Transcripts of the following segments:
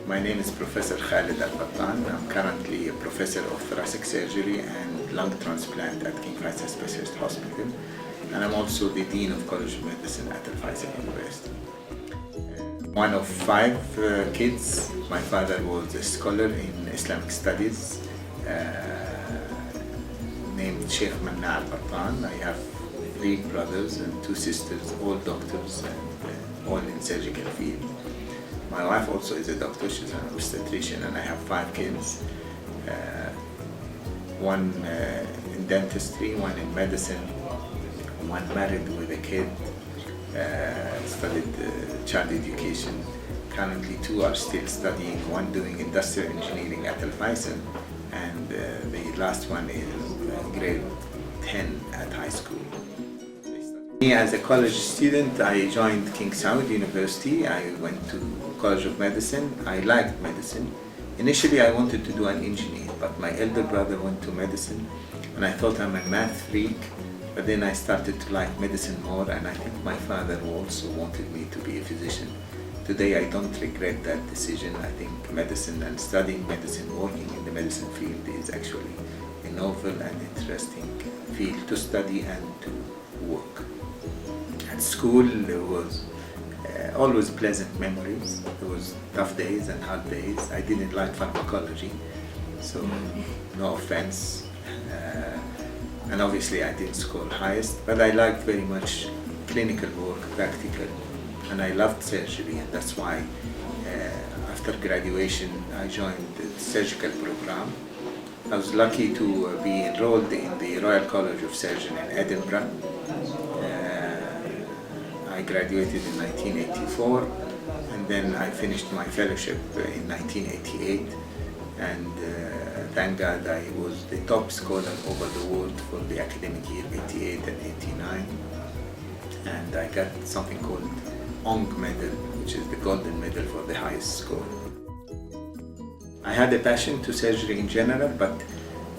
My name is Professor Khaled Alkattan. I'm currently a professor of thoracic surgery and lung transplant at King Faisal Specialist Hospital, and I'm also the Dean of College of Medicine at Al Faisal University. One of five kids. My father was a scholar in Islamic studies named Sheikh Manna Alkattan. I have three brothers and two sisters, all doctors and all in surgical field. My wife also is a doctor, she's an obstetrician, and I have five kids. One in dentistry, one in medicine, one married with a kid, studied child education. Currently two are still studying, one doing industrial engineering at Al Faisal, and the last one is grade 10 at high school. Me as a college student, I joined King Saud University. I went to College of Medicine. I liked medicine. Initially I wanted to do an engineer, but my elder brother went to medicine and I thought I'm a math freak, but then I started to like medicine more, and I think my father also wanted me to be a physician. Today I don't regret that decision. I think medicine and studying medicine, working in the medicine field is actually a novel and interesting field to study and to work. At school there was always pleasant memories. There was tough days and hard days. I didn't like pharmacology, so no offense. And obviously I didn't score highest, but I liked very much clinical work, practical, and I loved surgery, and that's why after graduation I joined the surgical program. I was lucky to be enrolled in the Royal College of Surgeons in Edinburgh. I graduated in 1984, and then I finished my fellowship in 1988, and thank God I was the top scholar over the world for the academic year 88 and 89, and I got something called ONG medal, which is the golden medal for the highest score. I had a passion to surgery in general, but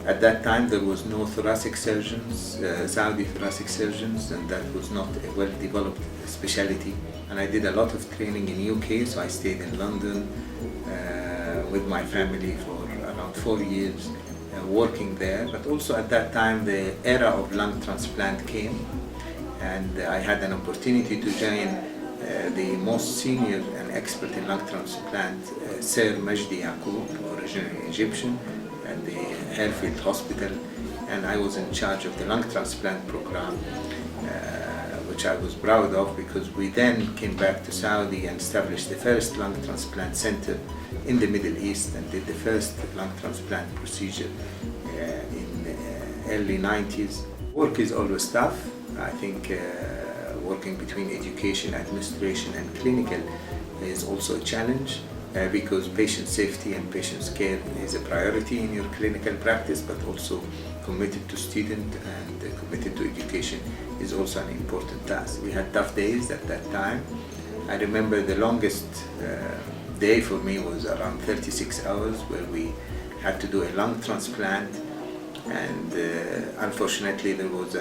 at that time there was no thoracic surgeons, Saudi thoracic surgeons, and that was not a well-developed specialty. And I did a lot of training in UK, so I stayed in London with my family for around 4 years, working there. But also at that time the era of lung transplant came, and I had an opportunity to join the most senior and expert in lung transplant, Sir Majdi Yaqub, originally Egyptian, at the Harefield Hospital, and I was in charge of the lung transplant program, which I was proud of, because we then came back to Saudi and established the first lung transplant center in the Middle East, and did the first lung transplant procedure in the early 90s. Work is always tough. I think working between education, administration and clinical is also a challenge, because patient safety and patient care is a priority in your clinical practice, but also committed to student and committed to education is also an important task. We had tough days at that time. I remember the longest day for me was around 36 hours, where we had to do a lung transplant, and unfortunately there was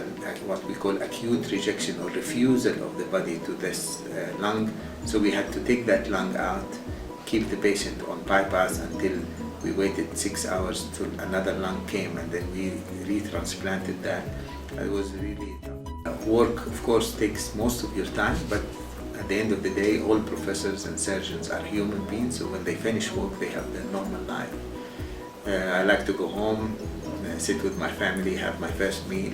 what we call acute rejection or refusal of the body to this lung, so we had to take that lung out, keep the patient on bypass until we waited 6 hours till another lung came, and then we retransplanted that. It was really tough. Work, of course, takes most of your time, but at the end of the day, all professors and surgeons are human beings, so when they finish work, they have their normal life. I like to go home, sit with my family, have my first meal,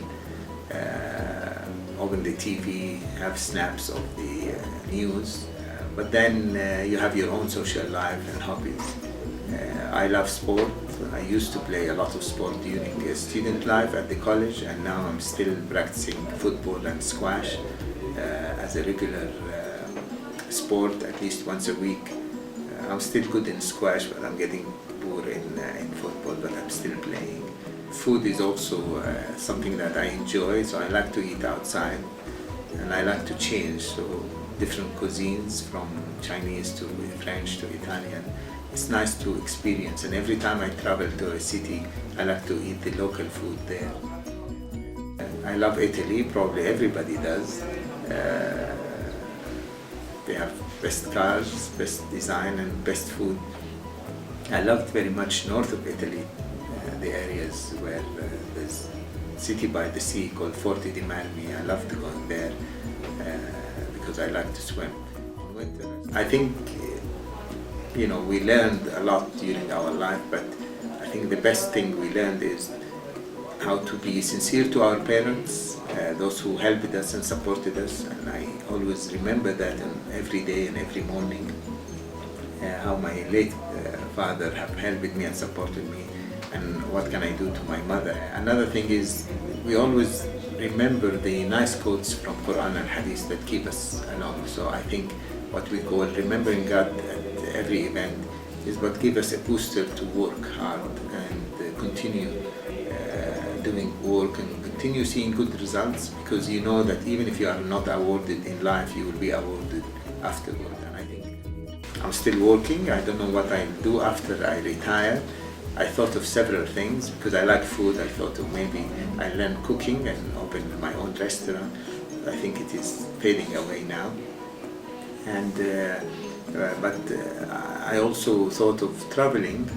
open the TV, have snaps of the news. But then you have your own social life and hobbies. I love sport. I used to play a lot of sport during student life at the college, and now I'm still practicing football and squash as a regular sport, at least once a week. I'm still good in squash, but I'm getting poor in football, but I'm still playing. Food is also something that I enjoy, so I like to eat outside, and I like to change. So different cuisines, from Chinese to French to Italian. It's nice to experience, and every time I travel to a city, I like to eat the local food there. I love Italy, probably everybody does. They have best cars, best design and best food. I loved very much north of Italy, the areas where there's city by the sea called Forte di Marmi. I loved going there because I like to swim in winter. I think we learned a lot during our life, but I think the best thing we learned is how to be sincere to our parents, those who helped us and supported us, and I always remember that every day and every morning, how my late father have helped me and supported me, and what can I do to my mother. Another thing is we always remember the nice quotes from Quran and Hadith that keep us along. So I think what we call remembering God at every event is what gives us a booster to work hard and continue doing work and continue seeing good results, because you know that even if you are not awarded in life, you will be awarded afterward. And I think I'm still working. I don't know what I'll do after I retire. I thought of several things because I like food. I thought of maybe I learn cooking and open my own restaurant. I think it is fading away now. And but I also thought of traveling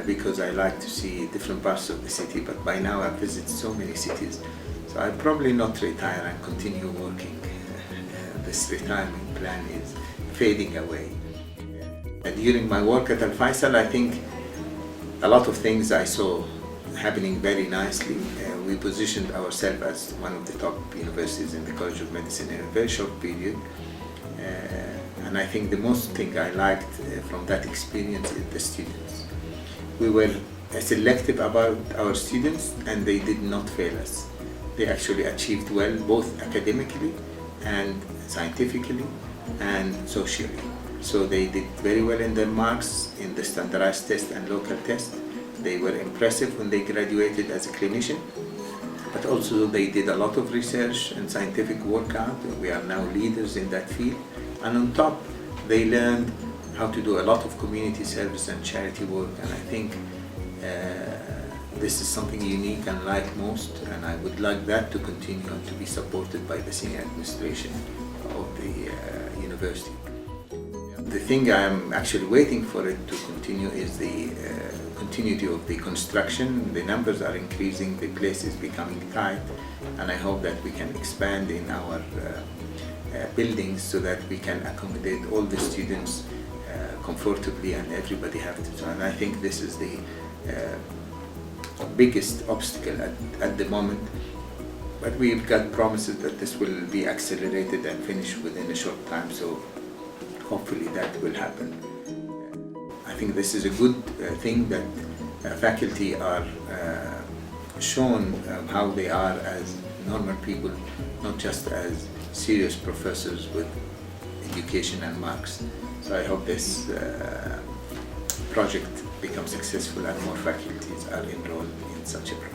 because I like to see different parts of the city. But by now I've visited so many cities, so I'll probably not retire and continue working. This retirement plan is fading away. During my work at Al Faisal, I think a lot of things I saw happening very nicely. We positioned ourselves as one of the top universities in the College of Medicine in a very short period. And I think the most thing I liked from that experience is the students. We were selective about our students and they did not fail us. They actually achieved well both academically and scientifically and socially. So they did very well in their marks in the standardized test and local test. They were impressive when they graduated as a clinician, but also they did a lot of research and scientific work out. We are now leaders in that field. And on top, they learned how to do a lot of community service and charity work. And I think this is something unique and like most, and I would like that to continue and to be supported by the senior administration of the university. The thing I am actually waiting for it to continue is the continuity of the construction. The numbers are increasing, the place is becoming tight, and I hope that we can expand in our buildings so that we can accommodate all the students comfortably and everybody have to. And I think this is the biggest obstacle at the moment. But we've got promises that this will be accelerated and finished within a short time, so hopefully that will happen. I think this is a good thing that faculty are shown how they are as normal people, not just as serious professors with education and marks. So I hope this project becomes successful and more faculties are enrolled in such a project.